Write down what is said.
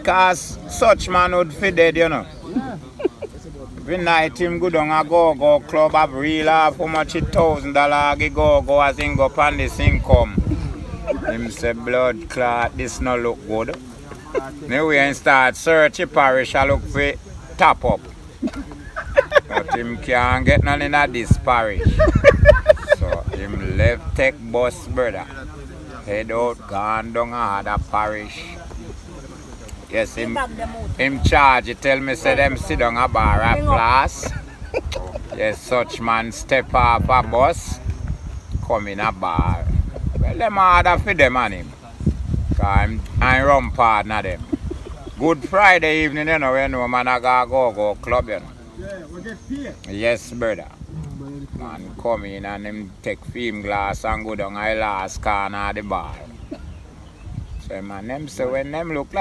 Cause such man would fit dead, you know. Every night him go down a go club have real off how much $1,000 he go as him go pan this income. Him say blood clot, this no look good. Anyway, and start search the parish I look for top up. But him can't get none in this parish. So him left take bus brother. Head out, gone down other parish. Yes, him charge, he tell me say them sit down a bar at class. Yes, such man step off a bus, come in a bar. Well, them harder for them and him. Cause I'm rum partner them. Good Friday evening, you know man I go club, you know. Yeah, we get paid. Yes, brother. Man come in and him take film glass and go down a last corner of the bar. So man, them say when them look like